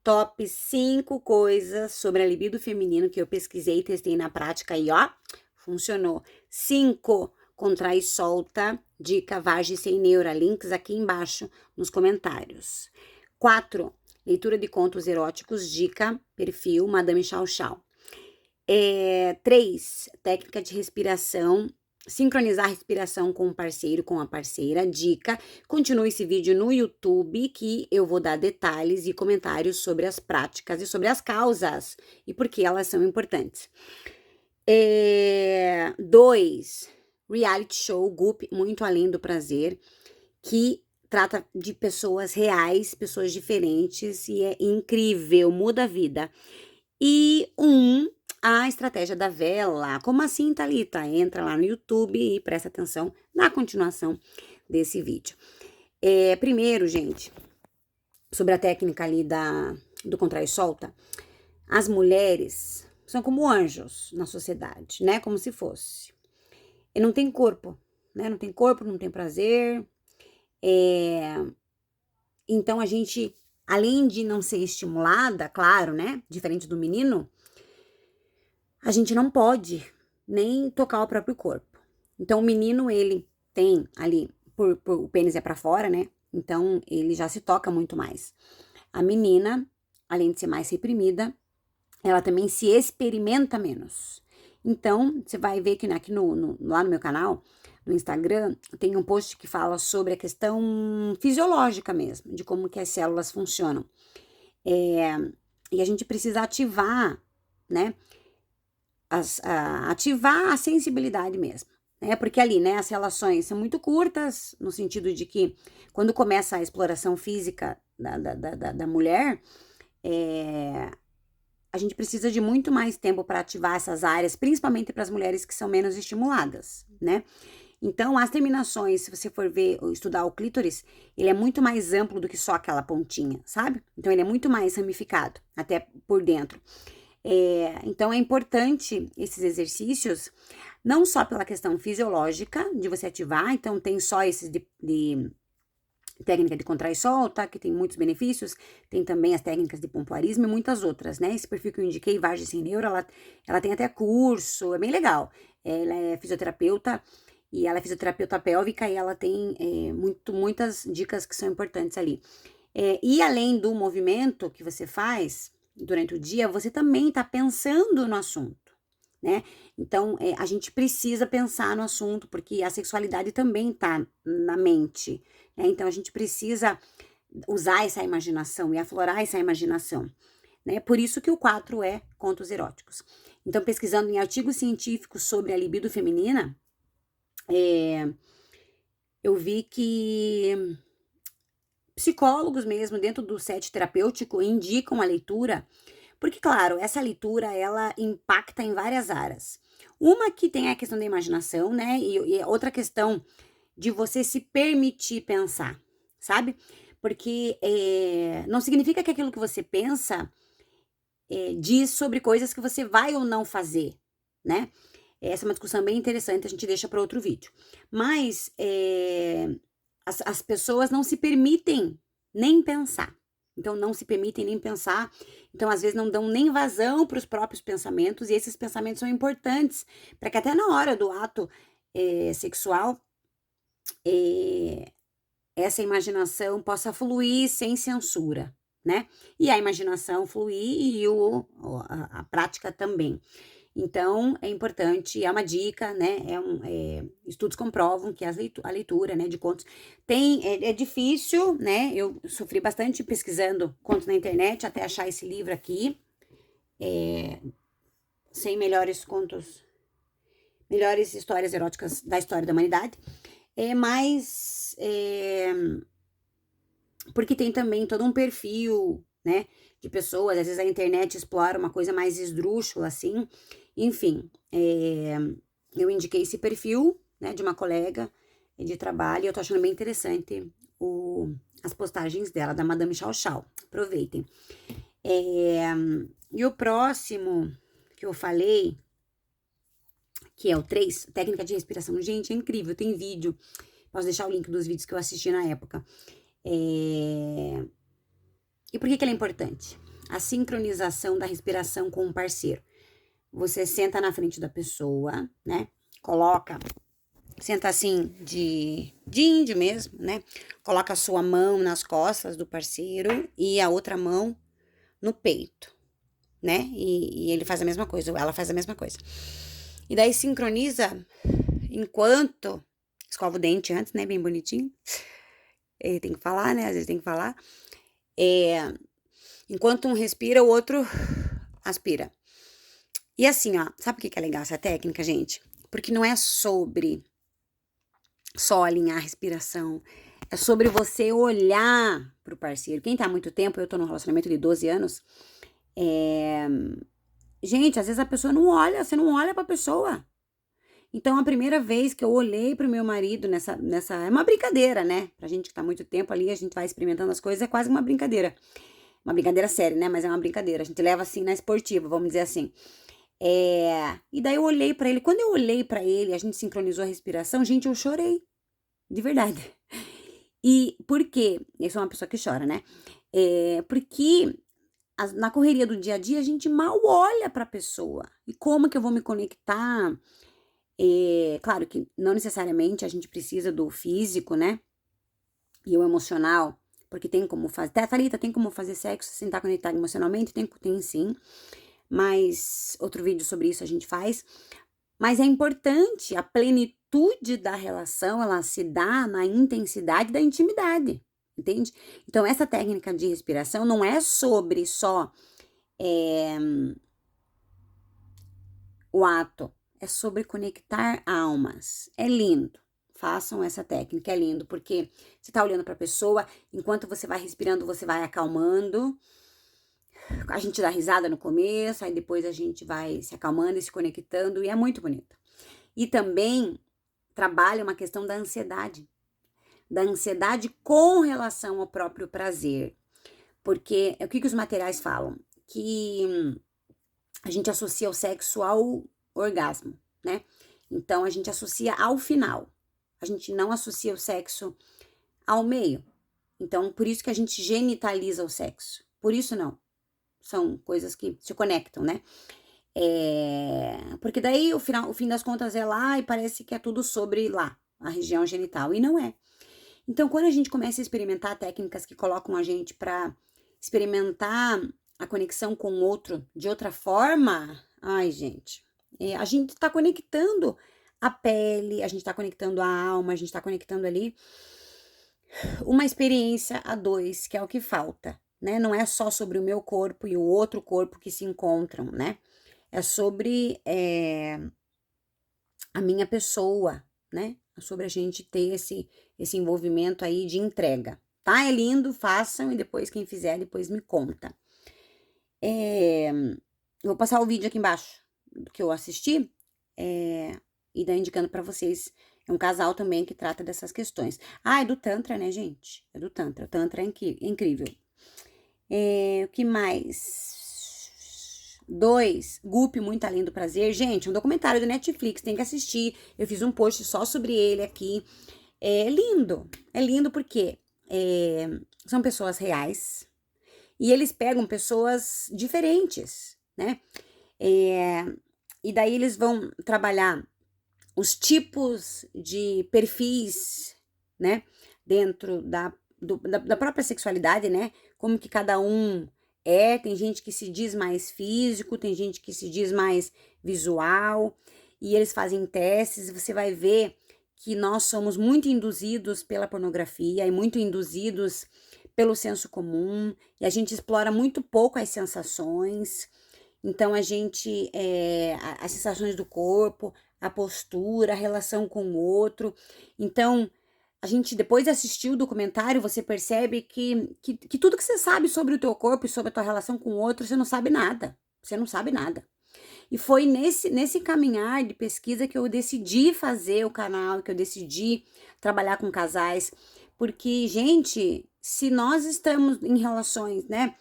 top 5 coisas sobre a libido feminino que eu pesquisei e testei na prática e ó, funcionou. 5, contrai e solta, dica Vagem sem neura, links aqui embaixo nos comentários. 4, leitura de contos eróticos, dica, perfil Madame Chau Chau. 3, técnica de respiração, sincronizar a respiração com o parceiro, com a parceira, dica, continue esse vídeo no YouTube que eu vou dar detalhes e comentários sobre as práticas e sobre as causas e por que elas são importantes. 2, reality show, Goop, Muito Além do Prazer, que trata de pessoas reais, pessoas diferentes e é incrível, muda a vida. E a estratégia da vela. Como assim, Thalita? Entra lá no YouTube e presta atenção na continuação desse vídeo. Primeiro, gente, sobre a técnica ali do contrai e solta, as mulheres são como anjos na sociedade, né? Como se fosse. E não tem corpo, né? Não tem corpo, não tem prazer. Então, a gente, além de não ser estimulada, claro, né? Diferente do menino, a gente não pode nem tocar o próprio corpo. Então, o menino, ele tem ali, o pênis é pra fora, né? Então, ele já se toca muito mais. A menina, além de ser mais reprimida, ela também se experimenta menos. Então, você vai ver que aqui lá no meu canal, no Instagram, tem um post que fala sobre a questão fisiológica mesmo, de como que as células funcionam. E a gente precisa ativar, né? Ativar a sensibilidade mesmo, né? Porque ali, né, as relações são muito curtas, no sentido de que quando começa a exploração física da mulher, a gente precisa de muito mais tempo para ativar essas áreas, principalmente para as mulheres que são menos estimuladas, né? Então, as terminações, se você for ver, estudar o clítoris, ele é muito mais amplo do que só aquela pontinha, sabe? Então, ele é muito mais ramificado, até por dentro. Então, é importante esses exercícios, não só pela questão fisiológica de você ativar, então tem só esses de técnica de contrai e solta, que tem muitos benefícios, tem também as técnicas de pompoarismo e muitas outras, né? Esse perfil que eu indiquei, Vagem sem neura, ela tem até curso, é bem legal. Ela é fisioterapeuta e ela é fisioterapeuta pélvica e ela tem muitas dicas que são importantes ali. E além do movimento que você faz durante o dia, você também está pensando no assunto, né? Então, a gente precisa pensar no assunto, porque a sexualidade também tá na mente, né? Então, a gente precisa usar essa imaginação e aflorar essa imaginação, né? Por isso que o 4 é contos eróticos. Então, pesquisando em artigos científicos sobre a libido feminina, eu vi que psicólogos mesmo, dentro do set terapêutico, indicam a leitura, porque, claro, essa leitura, ela impacta em várias áreas. Uma que tem a questão da imaginação, né, e outra questão de você se permitir pensar, sabe? Porque não significa que aquilo que você pensa diz sobre coisas que você vai ou não fazer, né? Essa é uma discussão bem interessante, a gente deixa para outro vídeo. Mas as pessoas não se permitem nem pensar. Então, não se permitem nem pensar. Então, às vezes, não dão nem vazão para os próprios pensamentos. E esses pensamentos são importantes para que até na hora do ato sexual, essa imaginação possa fluir sem censura, né? E a imaginação fluir e a prática também. Então, é importante, é uma dica, né? Estudos comprovam que a leitura, né, de contos é difícil, né? Eu sofri bastante pesquisando contos na internet até achar esse livro aqui, 100 melhores contos, melhores histórias eróticas da história da humanidade. Mas porque tem também todo um perfil, né, de pessoas, às vezes a internet explora uma coisa mais esdrúxula, assim, enfim, eu indiquei esse perfil, né, de uma colega de trabalho, e eu tô achando bem interessante as postagens dela, da Madame Chau Chau, aproveitem. E o próximo que eu falei, que é o 3, técnica de respiração, gente, é incrível, tem vídeo, posso deixar o link dos vídeos que eu assisti na época. E por que ela é importante? a sincronização da respiração com o parceiro. Você senta na frente da pessoa, né? Senta assim de índio mesmo, né? Coloca a sua mão nas costas do parceiro e a outra mão no peito, né? E ele faz a mesma coisa, ela faz a mesma coisa. E daí sincroniza enquanto escova o dente antes, né? Bem bonitinho. Ele tem que falar, né? Às vezes tem que falar. Enquanto um respira, o outro aspira. E assim, ó, sabe por que é legal essa técnica, gente? Porque não é sobre só alinhar a respiração, é sobre você olhar pro parceiro. Quem tá há muito tempo, eu tô num relacionamento de 12 anos, gente, às vezes a pessoa não olha, você não olha pra pessoa. Então, a primeira vez que eu olhei pro meu marido nessa, é uma brincadeira, né? Pra gente que tá há muito tempo ali, a gente vai experimentando as coisas, é quase uma brincadeira. Uma brincadeira séria, né? Mas é uma brincadeira. A gente leva assim na esportiva, vamos dizer assim. E daí eu olhei pra ele. Quando eu olhei pra ele, a gente sincronizou a respiração, gente, eu chorei. De verdade. E por quê? Eu sou uma pessoa que chora, né? Porque na correria do dia a dia, a gente mal olha pra pessoa. E como que eu vou me conectar? Claro que não necessariamente a gente precisa do físico, né? E o emocional, porque tem como fazer. Thalita, tem como fazer sexo sem estar conectado emocionalmente? Tem sim. Mas outro vídeo sobre isso a gente faz. Mas é importante, a plenitude da relação, ela se dá na intensidade da intimidade, entende? Então, essa técnica de respiração não é sobre só o ato, é sobre conectar almas. É lindo. Façam essa técnica, é lindo, porque você tá olhando pra pessoa, enquanto você vai respirando, você vai acalmando. A gente dá risada no começo, aí depois a gente vai se acalmando e se conectando, e é muito bonito. E também trabalha uma questão da ansiedade com relação ao próprio prazer. Porque o que os materiais falam? Que a gente associa o sexo ao orgasmo, né? Então a gente associa ao final. A gente não associa o sexo ao meio. Então, por isso que a gente genitaliza o sexo. Por isso não. São coisas que se conectam, né? Porque daí o fim das contas é lá e parece que é tudo sobre lá, a região genital. E não é. Então, quando a gente começa a experimentar técnicas que colocam a gente para experimentar a conexão com o outro de outra forma, ai, gente, a gente tá conectando a pele, a gente tá conectando a alma, a gente tá conectando ali uma experiência a dois, que é o que falta, né? Não é só sobre o meu corpo e o outro corpo que se encontram, né? É sobre a minha pessoa, né? É sobre a gente ter esse envolvimento aí de entrega, tá? É lindo, façam e depois quem fizer, depois me conta. Eu vou passar o vídeo aqui embaixo do que eu assisti e daí indicando pra vocês. É um casal também que trata dessas questões. Ah, é do Tantra, né, gente? É do Tantra. O Tantra é incrível. O que mais? 2, Goop, Muito Além do Prazer. Gente, um documentário do Netflix, tem que assistir. Eu fiz um post só sobre ele aqui. É lindo. É lindo porque são pessoas reais. E eles pegam pessoas diferentes, né? E daí eles vão trabalhar os tipos de perfis, né? Dentro da própria sexualidade, né? Como que cada um tem gente que se diz mais físico, tem gente que se diz mais visual, e eles fazem testes, e você vai ver que nós somos muito induzidos pela pornografia e muito induzidos pelo senso comum, e a gente explora muito pouco as sensações. Então, a gente, as sensações do corpo, a postura, a relação com o outro. Então, a gente, depois de assistir o documentário, você percebe que tudo que você sabe sobre o teu corpo e sobre a tua relação com o outro, você não sabe nada. Você não sabe nada. E foi nesse caminhar de pesquisa que eu decidi fazer o canal, que eu decidi trabalhar com casais. Porque, gente, se nós estamos em relações, né,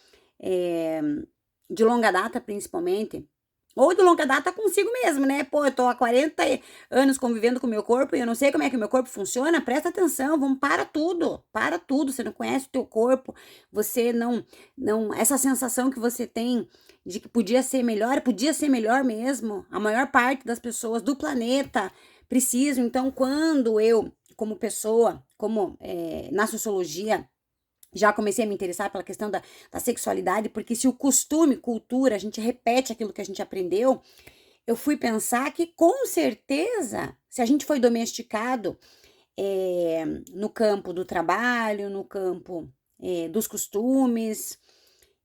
de longa data principalmente, Ou de longa data consigo mesmo, né? Pô, eu tô há 40 anos convivendo com o meu corpo e eu não sei como é que o meu corpo funciona. Presta atenção, vamos para tudo. Você não conhece o teu corpo, você não, essa sensação que você tem de que podia ser melhor mesmo. A maior parte das pessoas do planeta precisam. Então, quando eu, como pessoa, na sociologia, já comecei a me interessar pela questão da sexualidade, porque se o costume, cultura, a gente repete aquilo que a gente aprendeu, eu fui pensar que com certeza, se a gente foi domesticado no campo do trabalho, no campo dos costumes,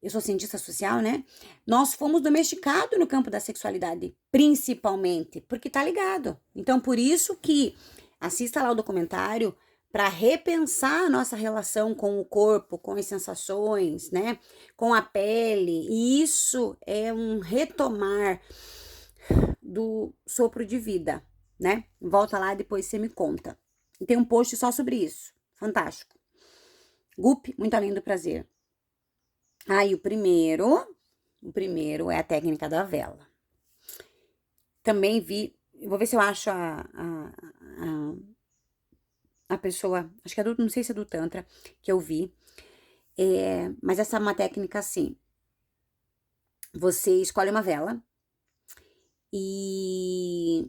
eu sou cientista social, né? Nós fomos domesticados no campo da sexualidade, principalmente, porque tá ligado. Então, por isso que assista lá o documentário para repensar a nossa relação com o corpo, com as sensações, né? Com a pele. E isso é um retomar do sopro de vida, né? Volta lá e depois você me conta. E tem um post só sobre isso. Fantástico. Goop, muito além do prazer. Aí, o primeiro é a técnica da vela. Também vi, eu vou ver se eu acho a pessoa, acho que é não sei se é do Tantra, que eu vi. Mas essa é uma técnica assim. Você escolhe uma vela e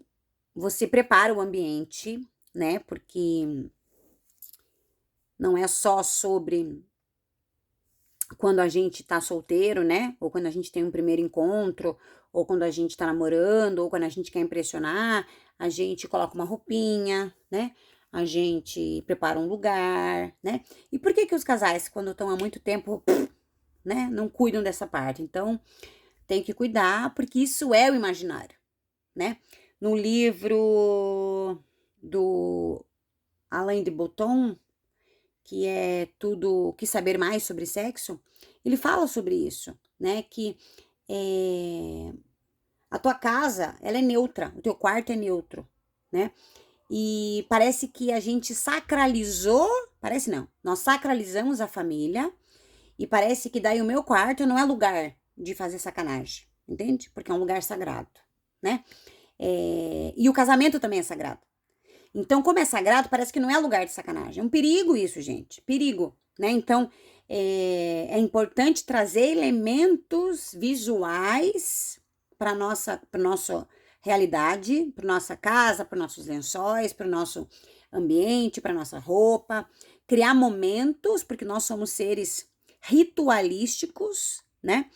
você prepara o ambiente, né? Porque não é só sobre quando a gente tá solteiro, né? Ou quando a gente tem um primeiro encontro, ou quando a gente tá namorando, ou quando a gente quer impressionar, a gente coloca uma roupinha, né? A gente prepara um lugar, né? E por que os casais, quando estão há muito tempo, né, não cuidam dessa parte? Então, tem que cuidar, porque isso é o imaginário, né? No livro do Alain de Botton, que é tudo o que saber mais sobre sexo, ele fala sobre isso, né? Que a tua casa, ela é neutra, o teu quarto é neutro, né? E parece que a gente sacralizou, parece não, nós sacralizamos a família e parece que daí o meu quarto não é lugar de fazer sacanagem, entende? Porque é um lugar sagrado, né? E o casamento também é sagrado. Então, como é sagrado, parece que não é lugar de sacanagem. É um perigo isso, gente. Perigo, né? Então, é importante trazer elementos visuais para nossa realidade, para nossa casa, para nossos lençóis, para o nosso ambiente, para nossa roupa. Criar momentos, porque nós somos seres ritualísticos, né?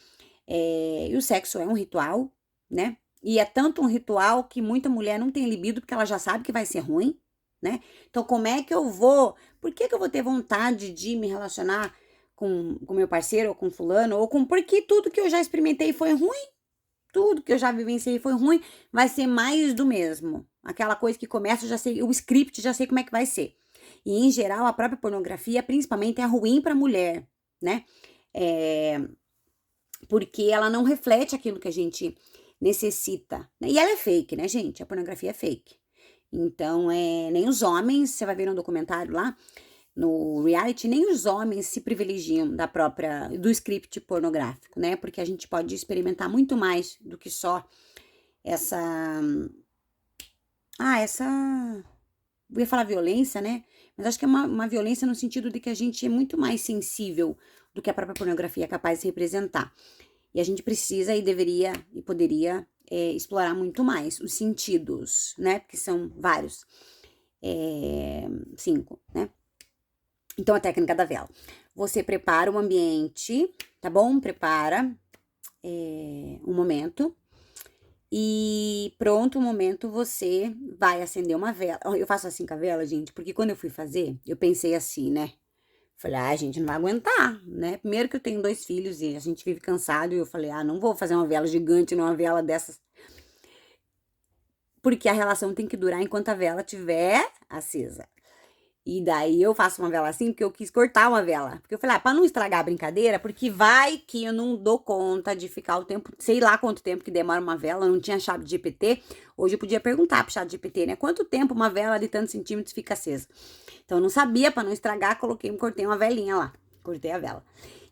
E o sexo é um ritual, né? E é tanto um ritual que muita mulher não tem libido porque ela já sabe que vai ser ruim, né? Então, como é que eu vou? Por que eu vou ter vontade de me relacionar com meu parceiro ou com fulano? Porque tudo que eu já experimentei foi ruim? Tudo que eu já vivenciei foi ruim? Vai ser mais do mesmo. Aquela coisa que começa, eu já sei, o script, já sei como é que vai ser. E, em geral, a própria pornografia, principalmente, é ruim pra mulher, né? Porque ela não reflete aquilo que a gente necessita, né? E ela é fake, né, gente? A pornografia é fake. Então, nem os homens, você vai ver no documentário lá, no reality, nem os homens se privilegiam do script pornográfico, né? Porque a gente pode experimentar muito mais do que só essa... Eu ia falar violência, né? Mas acho que é uma violência no sentido de que a gente é muito mais sensível do que a própria pornografia é capaz de representar. E a gente precisa e deveria e poderia explorar muito mais os sentidos, né? Porque são vários. 5, né? Então, a técnica da vela. Você prepara o ambiente, tá bom? Prepara um momento. E pronto, o momento você vai acender uma vela. Eu faço assim com a vela, gente, porque quando eu fui fazer, eu pensei assim, né? Falei, a gente não vai aguentar, né? Primeiro que eu tenho 2 filhos e a gente vive cansado. E eu falei, não vou fazer uma vela gigante numa vela dessas. Porque a relação tem que durar enquanto a vela estiver acesa. E daí eu faço uma vela assim, porque eu quis cortar uma vela. Porque eu falei, pra não estragar a brincadeira, porque vai que eu não dou conta de ficar o tempo, sei lá quanto tempo que demora uma vela, não tinha chave de GPT. Hoje eu podia perguntar pro chat de GPT, né? Quanto tempo uma vela de tantos centímetros fica acesa? Então eu não sabia, pra não estragar, cortei uma velinha lá. Cortei a vela.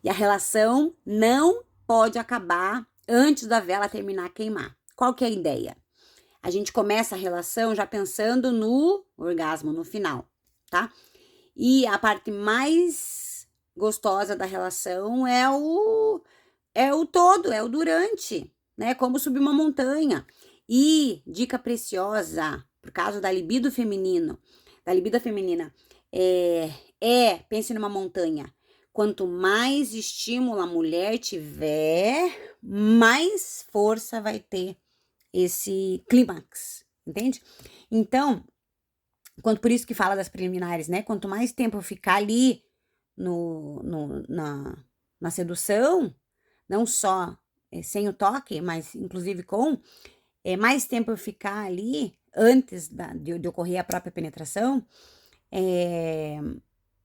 E a relação não pode acabar antes da vela terminar a queimar. Qual que é a ideia? A gente começa a relação já pensando no orgasmo no final, tá? E a parte mais gostosa da relação é o todo, é o durante, né? Como subir uma montanha. E dica preciosa, por causa da libido feminino, da libido feminina, pense numa montanha. Quanto mais estímulo a mulher tiver, mais força vai ter esse clímax, entende? Então, por isso que fala das preliminares, né? Quanto mais tempo eu ficar ali na sedução, não só sem o toque, mas inclusive com, mais tempo eu ficar ali antes de ocorrer a própria penetração,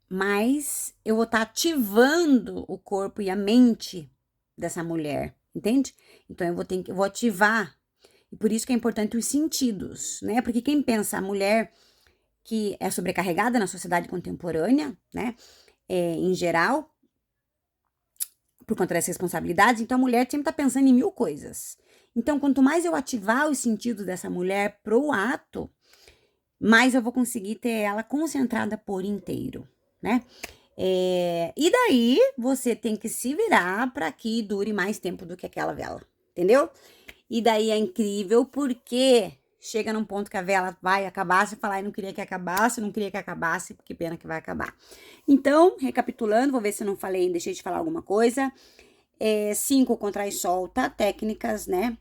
mais eu vou estar ativando o corpo e a mente dessa mulher, entende? Então eu vou ativar. E por isso que é importante os sentidos, né? Porque quem pensa a mulher que é sobrecarregada na sociedade contemporânea, né? Em geral, por conta das responsabilidades, então a mulher sempre tá pensando em 1000 coisas. Então, quanto mais eu ativar os sentidos dessa mulher pro ato, mais eu vou conseguir ter ela concentrada por inteiro, né? E daí, você tem que se virar para que dure mais tempo do que aquela vela, entendeu? E daí é incrível porque chega num ponto que a vela vai acabar, você fala, não queria que acabasse, não queria que acabasse, que pena que vai acabar. Então, recapitulando, vou ver se eu não falei, deixei de falar alguma coisa. 5, contrai e solta, técnicas, né?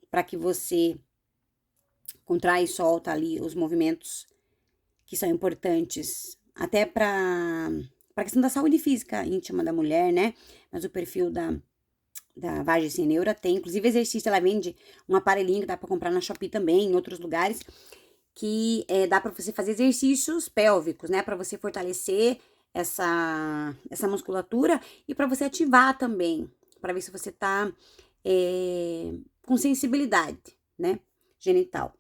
Para que você contrai e solta ali os movimentos que são importantes, até para a questão da saúde física íntima da mulher, né? Mas o perfil da Vagem Sem Neura tem, inclusive exercício, ela vende um aparelhinho que dá para comprar na Shopee também, em outros lugares, que dá para você fazer exercícios pélvicos, né? Para você fortalecer essa musculatura e para você ativar também, para ver se você tá com sensibilidade, né? Genital.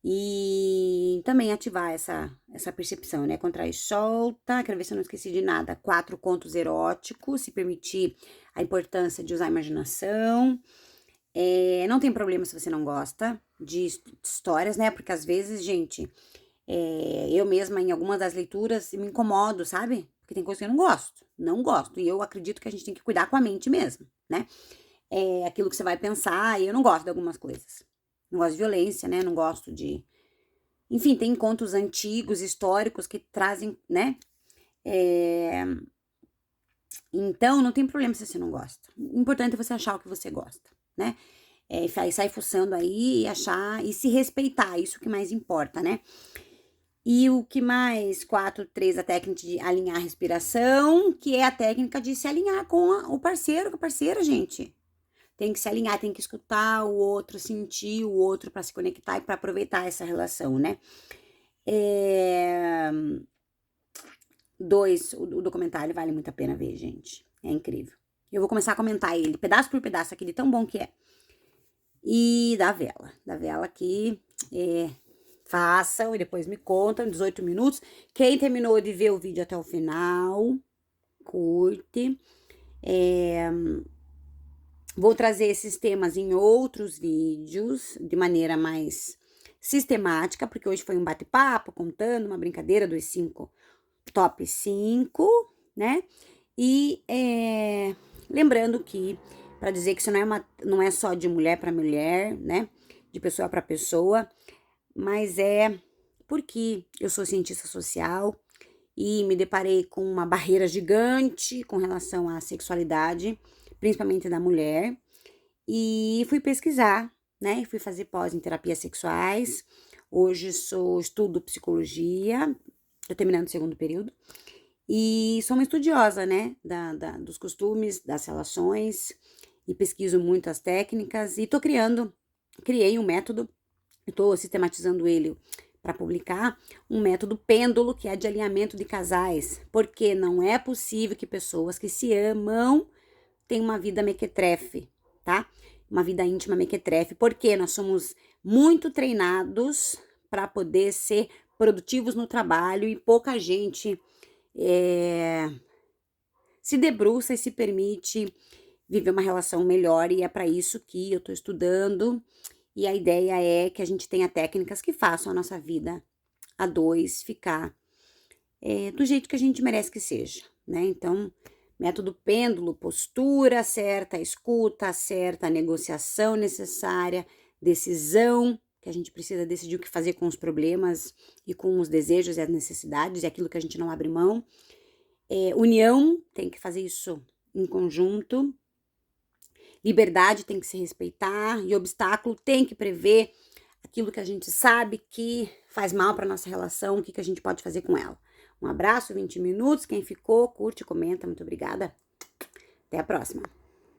E também ativar essa percepção, né? Contrai e solta. Quero ver se eu não esqueci de nada. 4 contos eróticos, se permitir a importância de usar a imaginação. Não tem problema se você não gosta de histórias, né? Porque às vezes, gente, eu mesma, em algumas das leituras, me incomodo, sabe? Porque tem coisa que eu não gosto. Não gosto. E eu acredito que a gente tem que cuidar com a mente mesmo, né? Aquilo que você vai pensar, e eu não gosto de algumas coisas. Não gosto de violência, né? Não gosto de... Enfim, tem contos antigos, históricos, que trazem, né? Então, não tem problema se você não gosta. O importante é você achar o que você gosta, né? Sair fuçando aí e achar e se respeitar, isso que mais importa, né? E o que mais? 4, 3, a técnica de alinhar a respiração, que é a técnica de se alinhar com o parceiro, com a parceira, gente. Tem que se alinhar, tem que escutar o outro, sentir o outro para se conectar e para aproveitar essa relação, né? 2, o documentário vale muito a pena ver, gente. É incrível. Eu vou começar a comentar ele, pedaço por pedaço, aqui de tão bom que é. E da vela aqui, façam e depois me contam, 18 minutos. Quem terminou de ver o vídeo até o final, curte. Vou trazer esses temas em outros vídeos, de maneira mais sistemática, porque hoje foi um bate-papo, contando uma brincadeira dos 5, top 5, né? E lembrando que, para dizer que isso não é só de mulher para mulher, né? De pessoa para pessoa, mas porque eu sou cientista social e me deparei com uma barreira gigante com relação à sexualidade, principalmente da mulher, e fui pesquisar, né? Fui fazer pós em terapias sexuais. Hoje estudo psicologia, tô terminando o 2º período, e sou uma estudiosa, né? Dos costumes, das relações, e pesquiso muito as técnicas, e criei um método, estou sistematizando ele para publicar, um método pêndulo, que é de alinhamento de casais, porque não é possível que pessoas que se amam tenham uma vida mequetrefe, tá? Uma vida íntima mequetrefe, porque nós somos muito treinados para poder ser produtivos no trabalho e pouca gente se debruça e se permite viver uma relação melhor, e é para isso que eu tô estudando. E a ideia é que a gente tenha técnicas que façam a nossa vida a dois ficar do jeito que a gente merece que seja, né? Então, método pêndulo, postura certa, escuta certa, negociação necessária, decisão, que a gente precisa decidir o que fazer com os problemas e com os desejos e as necessidades, e aquilo que a gente não abre mão. União, tem que fazer isso em conjunto. Liberdade tem que se respeitar, e obstáculo tem que prever aquilo que a gente sabe que faz mal para nossa relação, o que a gente pode fazer com ela. Um abraço, 20 minutos. Quem ficou, curte, comenta. Muito obrigada. Até a próxima.